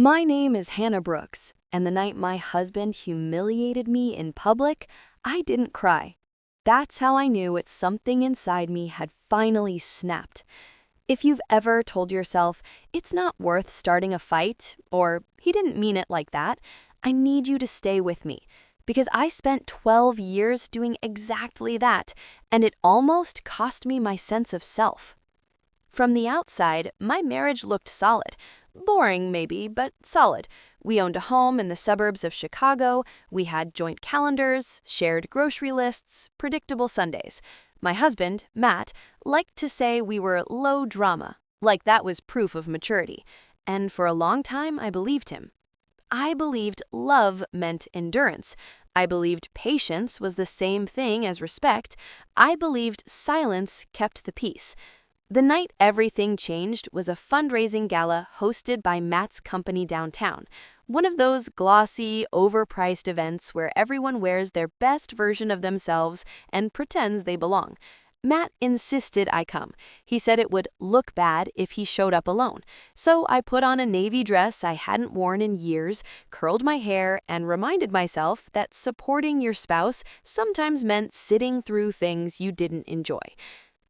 My name is Hannah Brooks, and the night my husband humiliated me in public, I didn't cry. That's how I knew something inside me had finally snapped. If you've ever told yourself, it's not worth starting a fight, or he didn't mean it like that, I need you to stay with me. Because I spent 12 years doing exactly that, and it almost cost me my sense of self. From the outside, my marriage looked solid. Boring, maybe, but solid. We owned a home in the suburbs of Chicago, we had joint calendars, shared grocery lists, predictable Sundays. My husband, Matt, liked to say we were low drama, like that was proof of maturity. And for a long time, I believed him. I believed love meant endurance. I believed patience was the same thing as respect. I believed silence kept the peace. The night everything changed was a fundraising gala hosted by Matt's company downtown, one of those glossy, overpriced events where everyone wears their best version of themselves and pretends they belong. Matt insisted I come. He said it would look bad if he showed up alone. So I put on a navy dress I hadn't worn in years, curled my hair, and reminded myself that supporting your spouse sometimes meant sitting through things you didn't enjoy.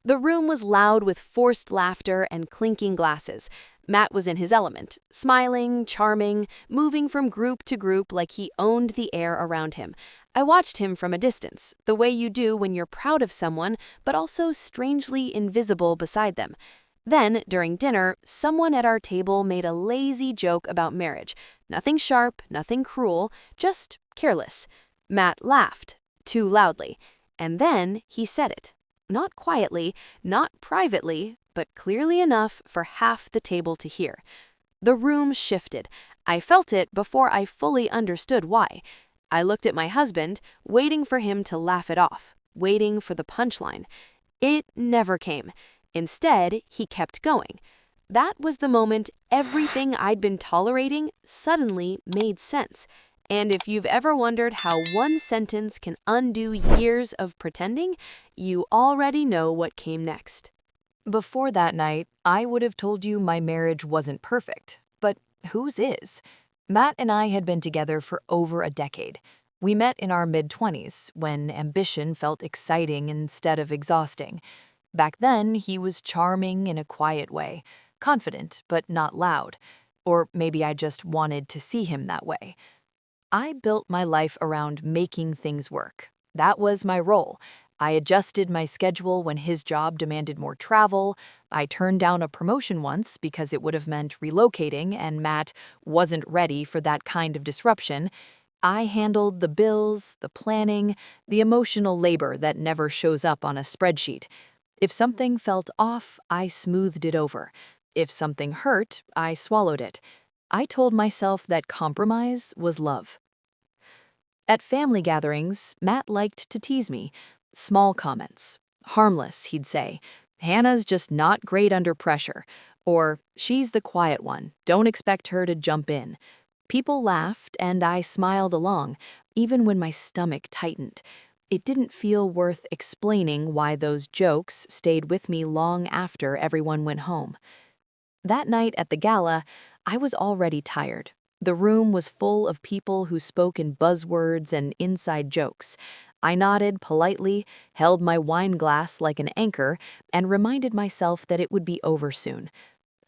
The room was loud with forced laughter and clinking glasses. Matt was in his element, smiling, charming, moving from group to group like he owned the air around him. I watched him from a distance, the way you do when you're proud of someone, but also strangely invisible beside them. Then, during dinner, someone at our table made a lazy joke about marriage. Nothing sharp, nothing cruel, just careless. Matt laughed, too loudly, and then he said it. Not quietly, not privately, but clearly enough for half the table to hear. The room shifted. I felt it before I fully understood why. I looked at my husband, waiting for him to laugh it off, waiting for the punchline. It never came. Instead, he kept going. That was the moment everything I'd been tolerating suddenly made sense. And if you've ever wondered how one sentence can undo years of pretending, you already know what came next. Before that night, I would have told you my marriage wasn't perfect, but whose is? Matt and I had been together for over a decade. We met in our mid-20s, when ambition felt exciting instead of exhausting. Back then, he was charming in a quiet way, confident but not loud. Or maybe I just wanted to see him that way. I built my life around making things work. That was my role. I adjusted my schedule when his job demanded more travel. I turned down a promotion once because it would have meant relocating, and Matt wasn't ready for that kind of disruption. I handled the bills, the planning, the emotional labor that never shows up on a spreadsheet. If something felt off, I smoothed it over. If something hurt, I swallowed it. I told myself that compromise was love. At family gatherings, Matt liked to tease me. Small comments. Harmless, he'd say. Hannah's just not great under pressure. Or, she's the quiet one. Don't expect her to jump in. People laughed, and I smiled along, even when my stomach tightened. It didn't feel worth explaining why those jokes stayed with me long after everyone went home. That night at the gala, I was already tired. The room was full of people who spoke in buzzwords and inside jokes. I nodded politely, held my wine glass like an anchor, and reminded myself that it would be over soon.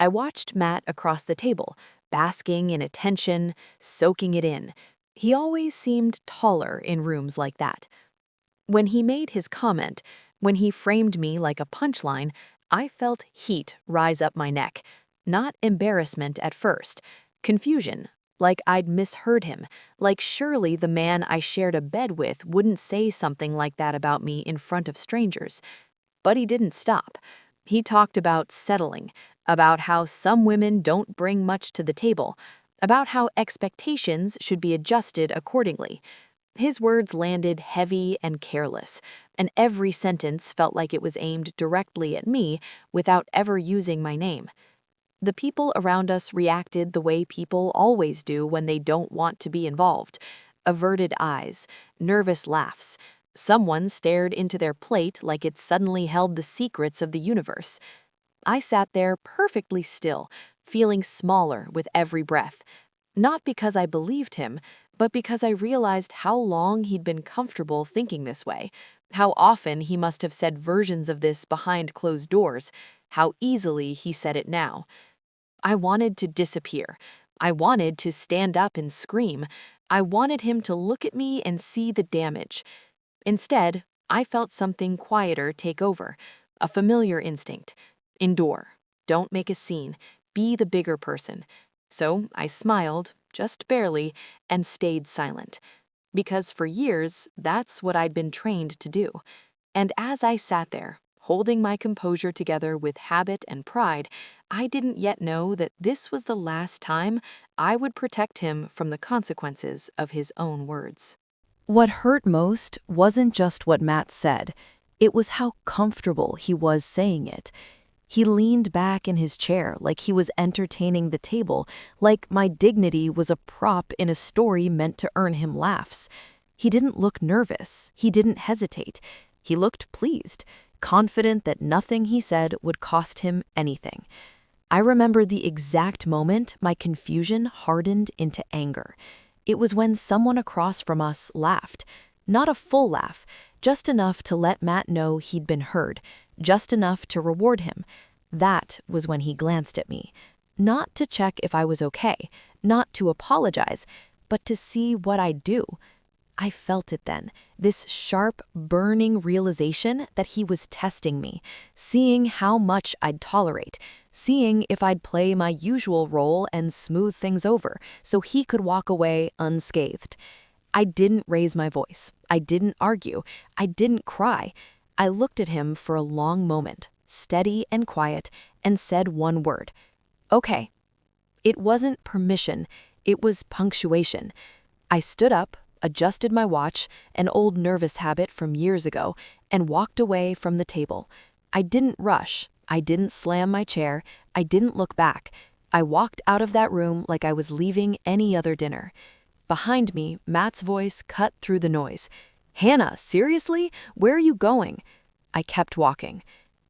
I watched Matt across the table, basking in attention, soaking it in. He always seemed taller in rooms like that. When he made his comment, when he framed me like a punchline, I felt heat rise up my neck. Not embarrassment at first, confusion, like I'd misheard him, like surely the man I shared a bed with wouldn't say something like that about me in front of strangers. But he didn't stop. He talked about settling, about how some women don't bring much to the table, about how expectations should be adjusted accordingly. His words landed heavy and careless, and every sentence felt like it was aimed directly at me without ever using my name. The people around us reacted the way people always do when they don't want to be involved. Averted eyes, nervous laughs. Someone stared into their plate like it suddenly held the secrets of the universe. I sat there perfectly still, feeling smaller with every breath. Not because I believed him, but because I realized how long he'd been comfortable thinking this way, how often he must have said versions of this behind closed doors, how easily he said it now. I wanted to disappear. I wanted to stand up and scream. I wanted him to look at me and see the damage. Instead, I felt something quieter take over, a familiar instinct. Endure. Don't make a scene. Be the bigger person. So I smiled, just barely, and stayed silent. Because for years, that's what I'd been trained to do. And as I sat there, holding my composure together with habit and pride, I didn't yet know that this was the last time I would protect him from the consequences of his own words. What hurt most wasn't just what Matt said, it was how comfortable he was saying it. He leaned back in his chair like he was entertaining the table, like my dignity was a prop in a story meant to earn him laughs. He didn't look nervous. He didn't hesitate. He looked pleased, confident that nothing he said would cost him anything. I remember the exact moment my confusion hardened into anger. It was when someone across from us laughed. Not a full laugh, just enough to let Matt know he'd been heard, just enough to reward him. That was when he glanced at me. Not to check if I was okay, not to apologize, but to see what I'd do. I felt it then, this sharp, burning realization that he was testing me, seeing how much I'd tolerate, seeing if I'd play my usual role and smooth things over so he could walk away unscathed. I didn't raise my voice. I didn't argue. I didn't cry. I looked at him for a long moment, steady and quiet, and said one word. Okay. It wasn't permission. It was punctuation. I stood up, adjusted my watch, an old nervous habit from years ago, and walked away from the table. I didn't rush. I didn't slam my chair. I didn't look back. I walked out of that room like I was leaving any other dinner. Behind me, Matt's voice cut through the noise. Hannah, seriously? Where are you going? I kept walking.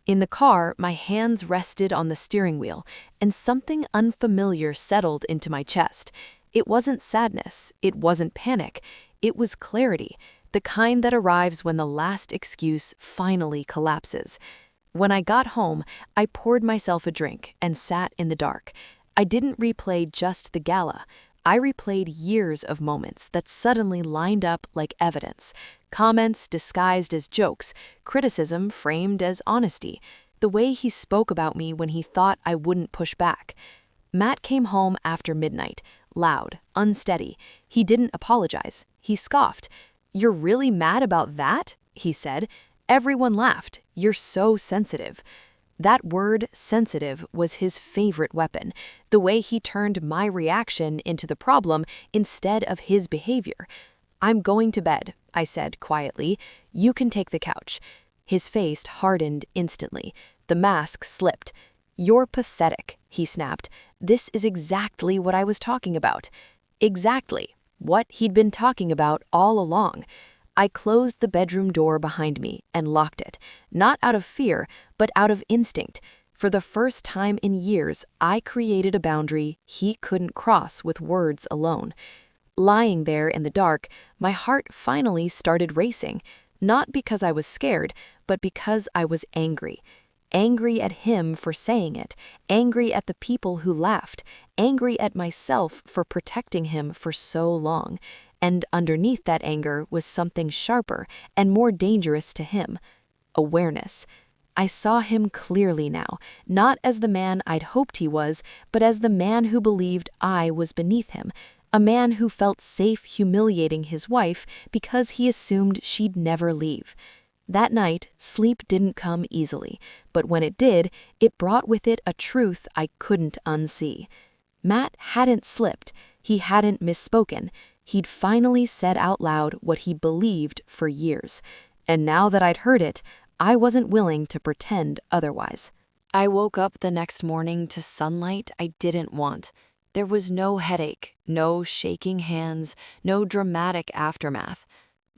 In the car, my hands rested on the steering wheel, and something unfamiliar settled into my chest. It wasn't sadness. It wasn't panic. It was clarity, the kind that arrives when the last excuse finally collapses. When I got home, I poured myself a drink and sat in the dark. I didn't replay just the gala. I replayed years of moments that suddenly lined up like evidence. Comments disguised as jokes, criticism framed as honesty, the way he spoke about me when he thought I wouldn't push back. Matt came home after midnight, loud, unsteady. He didn't apologize. He scoffed. "You're really mad about that?" he said. Everyone laughed. "You're so sensitive." That word, sensitive, was his favorite weapon, the way he turned my reaction into the problem instead of his behavior. "I'm going to bed," I said quietly. "You can take the couch." His face hardened instantly. The mask slipped. "You're pathetic," he snapped. "This is exactly what I was talking about." Exactly what he'd been talking about all along. I closed the bedroom door behind me and locked it, not out of fear, but out of instinct. For the first time in years, I created a boundary he couldn't cross with words alone. Lying there in the dark, my heart finally started racing, not because I was scared, but because I was angry. Angry at him for saying it, angry at the people who laughed, angry at myself for protecting him for so long. And underneath that anger was something sharper and more dangerous to him: awareness. I saw him clearly now, not as the man I'd hoped he was, but as the man who believed I was beneath him, a man who felt safe humiliating his wife because he assumed she'd never leave. That night, sleep didn't come easily, but when it did, it brought with it a truth I couldn't unsee. Matt hadn't slipped. He hadn't misspoken. He'd finally said out loud what he believed for years. And now that I'd heard it, I wasn't willing to pretend otherwise. I woke up the next morning to sunlight I didn't want. There was no headache, no shaking hands, no dramatic aftermath.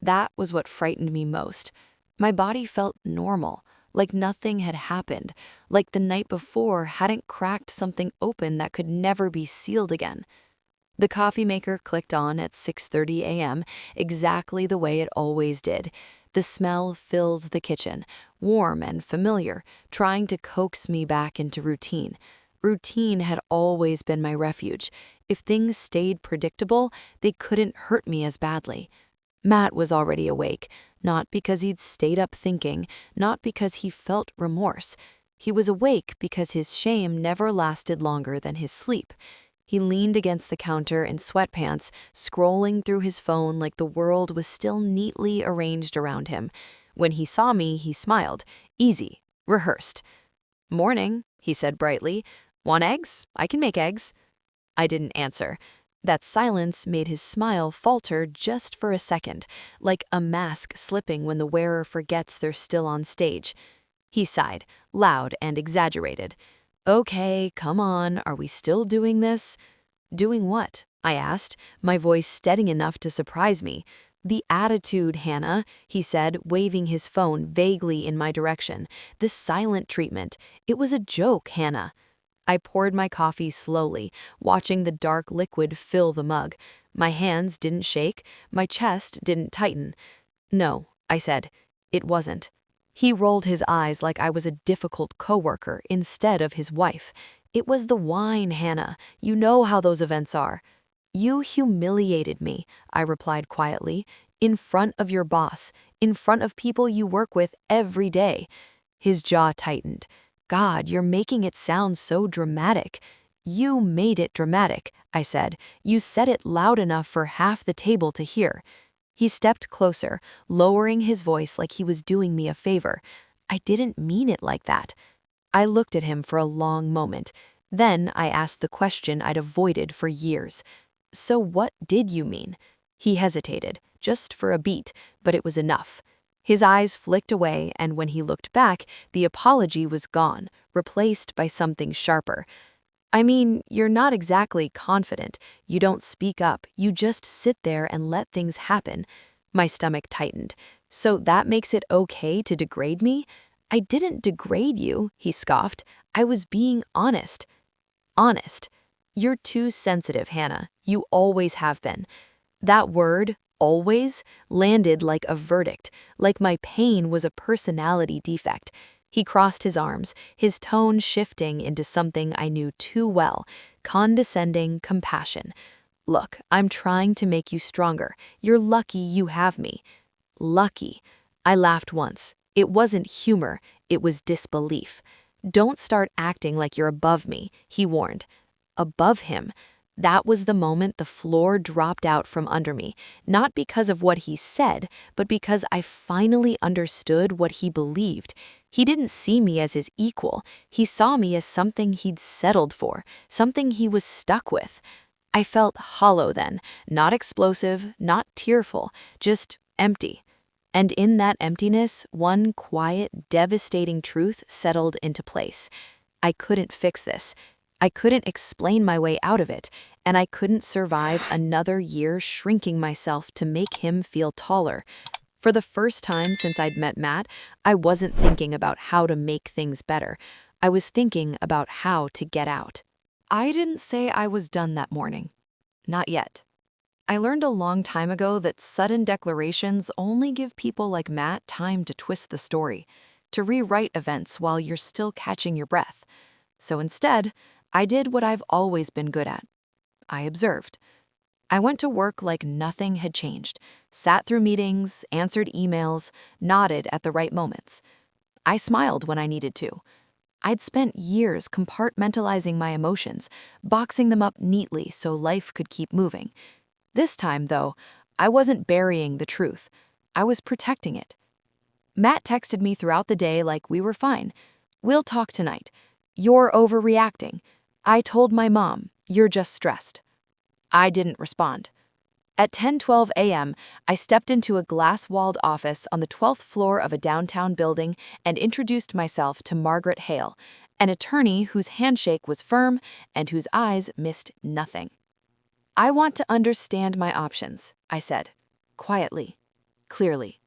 That was what frightened me most. My body felt normal, like nothing had happened, like the night before hadn't cracked something open that could never be sealed again. The coffee maker clicked on at 6:30 a.m., exactly the way it always did. The smell filled the kitchen, warm and familiar, trying to coax me back into routine. Routine had always been my refuge. If things stayed predictable, they couldn't hurt me as badly. Matt was already awake, not because he'd stayed up thinking, not because he felt remorse. He was awake because his shame never lasted longer than his sleep. He leaned against the counter in sweatpants, scrolling through his phone like the world was still neatly arranged around him. When he saw me, he smiled. Easy. Rehearsed. "Morning," he said brightly. "Want eggs? I can make eggs." I didn't answer. That silence made his smile falter just for a second, like a mask slipping when the wearer forgets they're still on stage. He sighed, loud and exaggerated. "Okay, come on, are we still doing this?" "Doing what?" I asked, my voice steady enough to surprise me. "The attitude, Hannah," he said, waving his phone vaguely in my direction. "The silent treatment. It was a joke, Hannah." I poured my coffee slowly, watching the dark liquid fill the mug. My hands didn't shake, my chest didn't tighten. "No," I said, "it wasn't." He rolled his eyes like I was a difficult coworker instead of his wife. "It was the wine, Hannah. You know how those events are." "You humiliated me," I replied quietly, "in front of your boss, in front of people you work with every day." His jaw tightened. "God, you're making it sound so dramatic." "You made it dramatic," I said. "You said it loud enough for half the table to hear." He stepped closer, lowering his voice like he was doing me a favor. "I didn't mean it like that." I looked at him for a long moment. Then I asked the question I'd avoided for years. "So what did you mean?" He hesitated, just for a beat, but it was enough. His eyes flicked away, and when he looked back, the apology was gone, replaced by something sharper. "I mean, you're not exactly confident. You don't speak up. You just sit there and let things happen." My stomach tightened. "So that makes it okay to degrade me?" "I didn't degrade you," he scoffed. "I was being honest." "Honest? You're too sensitive, Hannah. You always have been." That word, always, landed like a verdict, like my pain was a personality defect. He crossed his arms, his tone shifting into something I knew too well, condescending compassion. "Look, I'm trying to make you stronger. You're lucky you have me." Lucky. I laughed once. It wasn't humor, it was disbelief. "Don't start acting like you're above me," he warned. Above him. That was the moment the floor dropped out from under me, not because of what he said, but because I finally understood what he believed. He didn't see me as his equal. He saw me as something he'd settled for, something he was stuck with. I felt hollow then, not explosive, not tearful, just empty. And in that emptiness, one quiet, devastating truth settled into place. I couldn't fix this. I couldn't explain my way out of it, and I couldn't survive another year shrinking myself to make him feel taller. For the first time since I'd met Matt, I wasn't thinking about how to make things better. I was thinking about how to get out. I didn't say I was done that morning. Not yet. I learned a long time ago that sudden declarations only give people like Matt time to twist the story, to rewrite events while you're still catching your breath. So instead, I did what I've always been good at. I observed. I went to work like nothing had changed, sat through meetings, answered emails, nodded at the right moments. I smiled when I needed to. I'd spent years compartmentalizing my emotions, boxing them up neatly so life could keep moving. This time, though, I wasn't burying the truth. I was protecting it. Matt texted me throughout the day like we were fine. "We'll talk tonight. You're overreacting. I told my mom, you're just stressed." I didn't respond. At 10:12 a.m., I stepped into a glass-walled office on the 12th floor of a downtown building and introduced myself to Margaret Hale, an attorney whose handshake was firm and whose eyes missed nothing. "I want to understand my options," I said, quietly, clearly.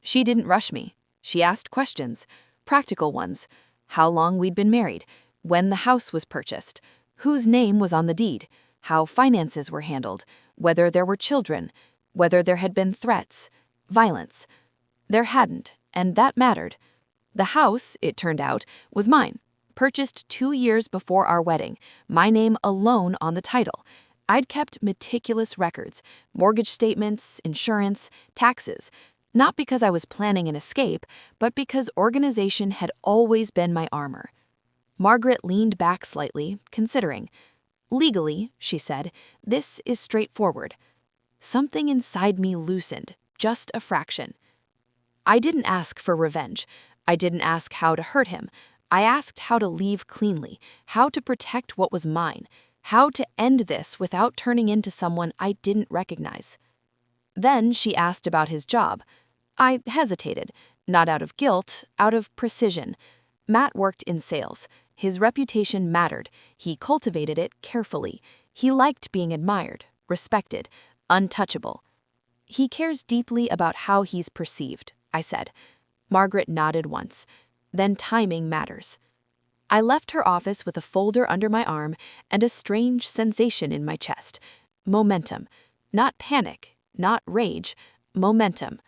She didn't rush me. She asked questions, practical ones. How long we'd been married, when the house was purchased, whose name was on the deed. how finances were handled, whether there were children, whether there had been threats, violence. There hadn't, and that mattered. The house, it turned out, was mine, purchased 2 years before our wedding, my name alone on the title. I'd kept meticulous records, mortgage statements, insurance, taxes, not because I was planning an escape, but because organization had always been my armor. Margaret leaned back slightly, considering. Legally, she said, this is straightforward. Something inside me loosened, just a fraction. I didn't ask for revenge. I didn't ask how to hurt him. I asked how to leave cleanly, how to protect what was mine, how to end this without turning into someone I didn't recognize. Then she asked about his job. I hesitated, not out of guilt, out of precision. Matt worked in sales. His reputation mattered. He cultivated it carefully. He liked being admired, respected, untouchable. He cares deeply about how he's perceived, I said. Margaret nodded once. Then timing matters. I left her office with a folder under my arm and a strange sensation in my chest. Momentum. Not panic, not rage. Momentum.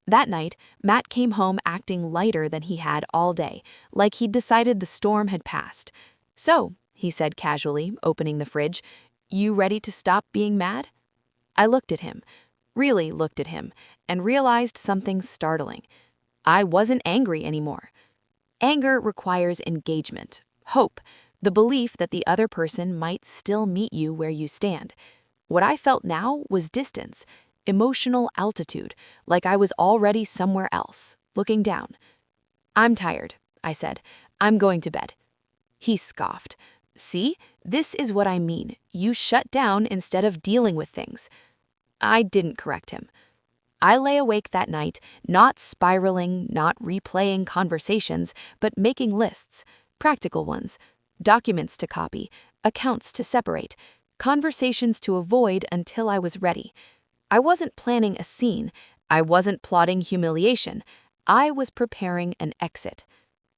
That night, Matt came home acting lighter than he had all day, like he'd decided the storm had passed. "So," he said casually, opening the fridge, "you ready to stop being mad?" I looked at him, really looked at him, and realized something startling. I wasn't angry anymore. Anger requires engagement, hope, the belief that the other person might still meet you where you stand. What I felt now was distance, emotional altitude, like I was already somewhere else, looking down. "I'm tired," I said. "I'm going to bed." He scoffed. "See, this is what I mean. You shut down instead of dealing with things." I didn't correct him. I lay awake that night, not spiraling, not replaying conversations, but making lists, practical ones, documents to copy, accounts to separate, conversations to avoid until I was ready. I wasn't planning a scene. I wasn't plotting humiliation. I was preparing an exit.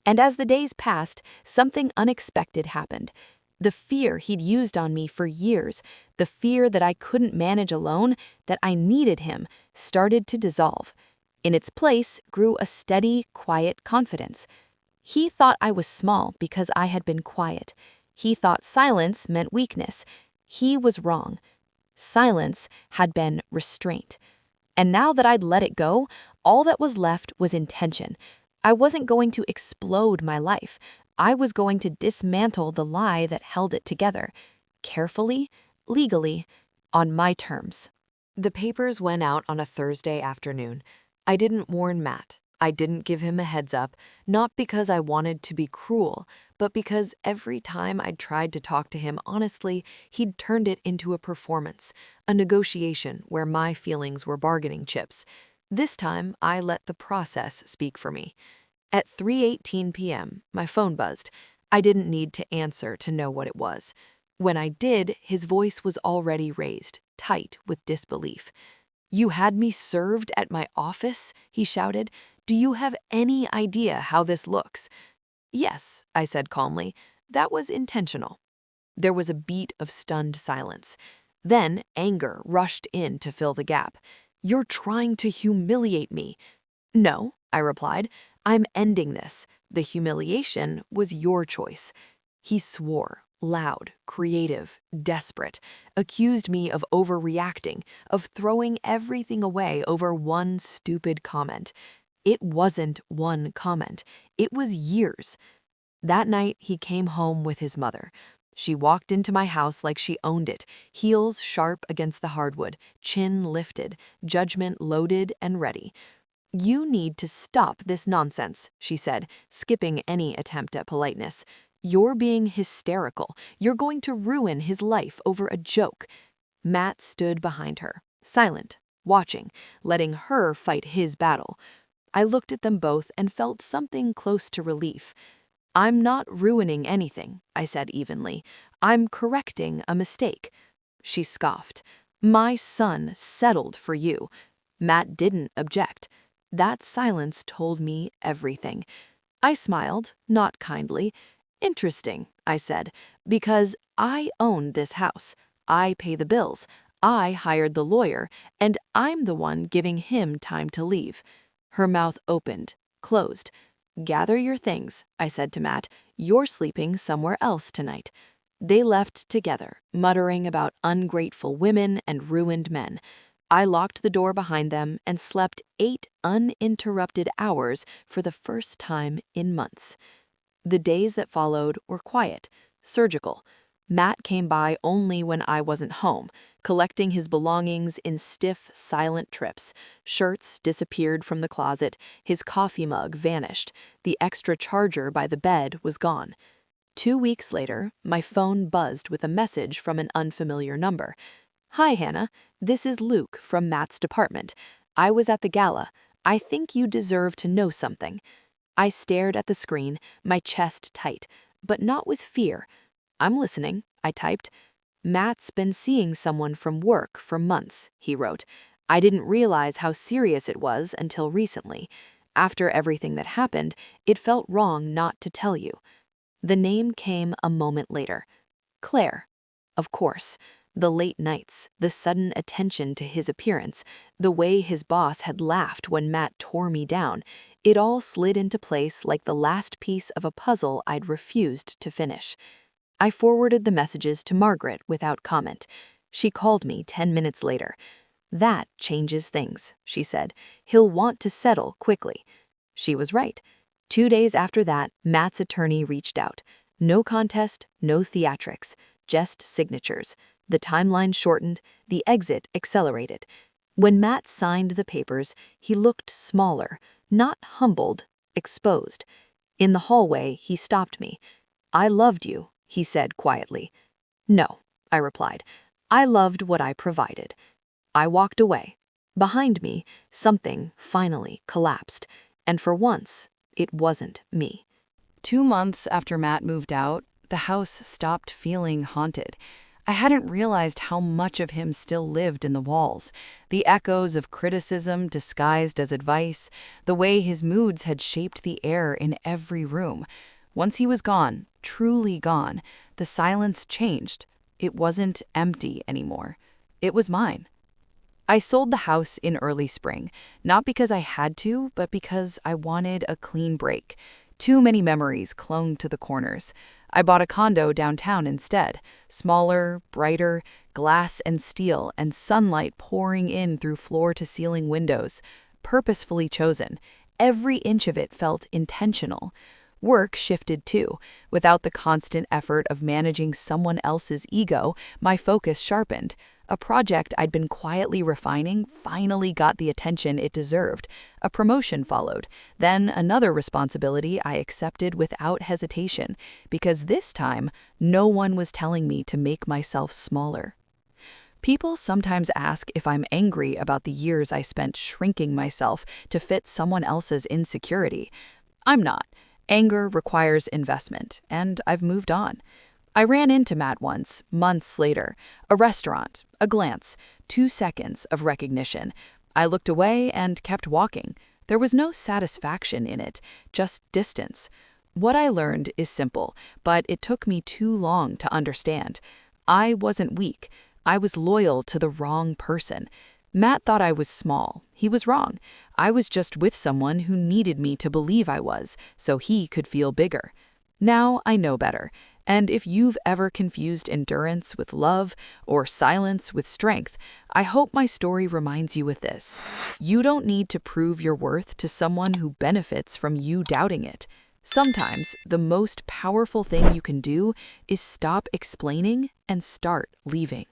And as the days passed, something unexpected happened. The fear he'd used on me for years, the fear that I couldn't manage alone, that I needed him, started to dissolve. In its place grew a steady, quiet confidence. He thought I was small because I had been quiet. He thought silence meant weakness. He was wrong. Silence had been restraint. And now that I'd let it go, all that was left was intention. I wasn't going to explode my life. I was going to dismantle the lie that held it together, carefully, legally, on my terms. The papers went out on a Thursday afternoon. I didn't warn Matt. I didn't give him a heads up, not because I wanted to be cruel, but because every time I'd tried to talk to him honestly, he'd turned it into a performance, a negotiation where my feelings were bargaining chips. This time, I let the process speak for me. At 3:18 p.m., my phone buzzed. I didn't need to answer to know what it was. When I did, his voice was already raised, tight with disbelief. "You had me served at my office?" he shouted. "Do you have any idea how this looks?" "Yes," I said calmly. "That was intentional." There was a beat of stunned silence. Then anger rushed in to fill the gap. "You're trying to humiliate me." "No," I replied. "I'm ending this. The humiliation was your choice." He swore, loud, creative, desperate, accused me of overreacting, of throwing everything away over one stupid comment. It wasn't one comment. It was years. That night, he came home with his mother. She walked into my house like she owned it, heels sharp against the hardwood, chin lifted, judgment loaded and ready. "You need to stop this nonsense," she said, skipping any attempt at politeness. "You're being hysterical. You're going to ruin his life over a joke." Matt stood behind her, silent, watching, letting her fight his battle. I looked at them both and felt something close to relief. "I'm not ruining anything," I said evenly. "I'm correcting a mistake." She scoffed. "My son settled for you." Matt didn't object. That silence told me everything. I smiled, not kindly. "Interesting," I said, "because I own this house. I pay the bills, I hired the lawyer, and I'm the one giving him time to leave. Her mouth opened, closed. Gather your things, I said to Matt. You're sleeping somewhere else tonight. They left together, muttering about ungrateful women and ruined men. I locked the door behind them and slept 8 uninterrupted hours for the first time in months. The days that followed were quiet, surgical. Matt came by only when I wasn't home, collecting his belongings in stiff, silent trips. Shirts disappeared from the closet, his coffee mug vanished, the extra charger by the bed was gone. 2 weeks later, my phone buzzed with a message from an unfamiliar number. "Hi, Hannah. This is Luke from Matt's department. I was at the gala. I think you deserve to know something." I stared at the screen, my chest tight, but not with fear. "I'm listening," I typed. "Matt's been seeing someone from work for months," he wrote. "I didn't realize how serious it was until recently. After everything that happened, it felt wrong not to tell you." The name came a moment later. Claire. Of course. The late nights, the sudden attention to his appearance, the way his boss had laughed when Matt tore me down, it all slid into place like the last piece of a puzzle I'd refused to finish. I forwarded the messages to Margaret without comment. She called me 10 minutes later. "That changes things," she said. "He'll want to settle quickly." She was right. 2 days after that, Matt's attorney reached out. No contest, no theatrics, just signatures. The timeline shortened, the exit accelerated. When Matt signed the papers, he looked smaller, not humbled, exposed. In the hallway, he stopped me. "I loved you," he said quietly. "No," I replied. "I loved what I provided." I walked away. Behind me, something finally collapsed, and for once, it wasn't me. 2 months after Matt moved out, the house stopped feeling haunted. I hadn't realized how much of him still lived in the walls. The echoes of criticism disguised as advice, the way his moods had shaped the air in every room. Once he was gone, truly gone, the silence changed. It wasn't empty anymore. It was mine. I sold the house in early spring, not because I had to, but because I wanted a clean break. Too many memories clung to the corners. I bought a condo downtown instead, smaller, brighter, glass and steel, and sunlight pouring in through floor-to-ceiling windows. Purposefully chosen. Every inch of it felt intentional. Work shifted too. Without the constant effort of managing someone else's ego, my focus sharpened. A project I'd been quietly refining finally got the attention it deserved. A promotion followed. Then another responsibility I accepted without hesitation, because this time, no one was telling me to make myself smaller. People sometimes ask if I'm angry about the years I spent shrinking myself to fit someone else's insecurity. I'm not. Anger requires investment, and I've moved on. I ran into Matt once, months later. A restaurant, a glance, 2 seconds of recognition. I looked away and kept walking. There was no satisfaction in it, just distance. What I learned is simple, but it took me too long to understand. I wasn't weak. I was loyal to the wrong person. Matt thought I was small. He was wrong. I was just with someone who needed me to believe I was, so he could feel bigger. Now I know better. And if you've ever confused endurance with love or silence with strength, I hope my story reminds you with this. You don't need to prove your worth to someone who benefits from you doubting it. Sometimes the most powerful thing you can do is stop explaining and start leaving.